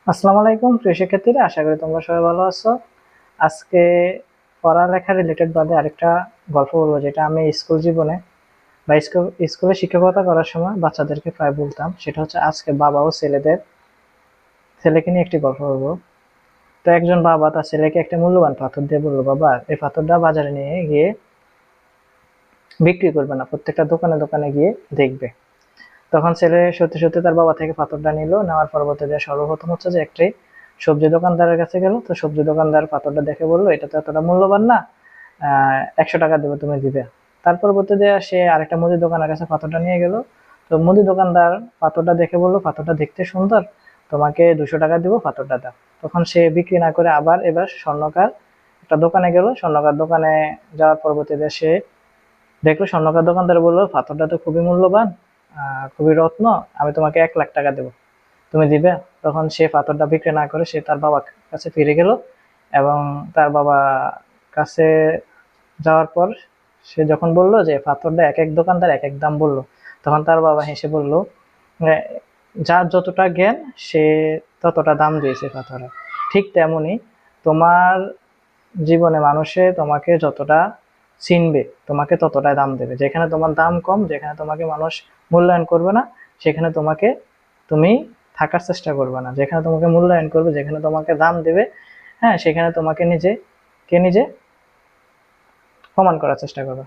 আসসালামু আলাইকুম প্রিয় শিক্ষার্থীরা, আশা করি তোমরা সবাই ভালো আছো। আজকে পড়ালেখা রিলেটেড বাদে আরেকটা গল্প বলবো, যেটা আমি স্কুল জীবনে বা স্কুলে শিক্ষকতা করার সময় বাচ্চাদেরকে প্রায় বলতাম। সেটা হচ্ছে আজকে বাবা ও ছেলেকে নিয়ে একটি গল্প বলবো। তো একজন বাবা তার ছেলেকে একটা মূল্যবান পাথর দিয়ে বললো, বাবা এই পাথরটা বাজারে নিয়ে গিয়ে বিক্রি করবে না, প্রত্যেকটা দোকানে দোকানে গিয়ে দেখবে। তখন ছেলে সত্যি সত্যি তার বাবা থেকে পাথরটা নিল। নেওয়ার পরবর্তীতে সর্বপ্রথম হচ্ছে যে একটি সবজি দোকানদারের কাছে গেল। তো সবজি দোকানদার পাথরটা দেখে বললো, এটা তো এতটা মূল্যবান না, 100 টাকা দেবো, তুমি দিবে। তার পরবর্তীতে সে আরেকটা মুদি দোকানের কাছে পাথরটা নিয়ে গেল। তো মুদি দোকানদার পাথরটা দেখে বললো, পাথরটা দেখতে সুন্দর, তোমাকে 200 টাকা দিব, পাথরটা দাও। তখন সে বিক্রি না করে এবার স্বর্ণকার একটা দোকানে গেল। স্বর্ণকার দোকানে যাওয়ার পরবর্তীতে সে দেখলো, স্বর্ণকার দোকানদার বললো, পাথরটা তো খুবই মূল্যবান, খুবই রত্ন, আমি তোমাকে 1 লাখ টাকা দেবো, তুমি দিবে? তখন সে পাথরটা বিক্রি না করে সে তার বাবার কাছে ফিরে গেল। এবং তার বাবা কাছে যাওয়ার পর সে যখন বলল যে পাথরটা এক এক দোকানদার এক এক দাম বলল, তখন তার বাবা হেসে বলল, যার যতটা জ্ঞান সে ততটা দাম দিয়েছে পাথরে। ঠিক তেমনি তোমার জীবনে মানুষে তোমাকে যতটা চিনবে, তোমাকে ততটাই দাম দেবে। যেখানে তোমার দাম কম, যেখানে তোমাকে মানুষ মূল্যায়ন করবে না, সেখানে তুমি থাকার চেষ্টা করবে না। যেখানে তোমাকে মূল্যায়ন করবে, যেখানে তোমাকে দাম দেবে, হ্যাঁ, সেখানে তোমাকে নিজে প্রমাণ করার চেষ্টা করবে।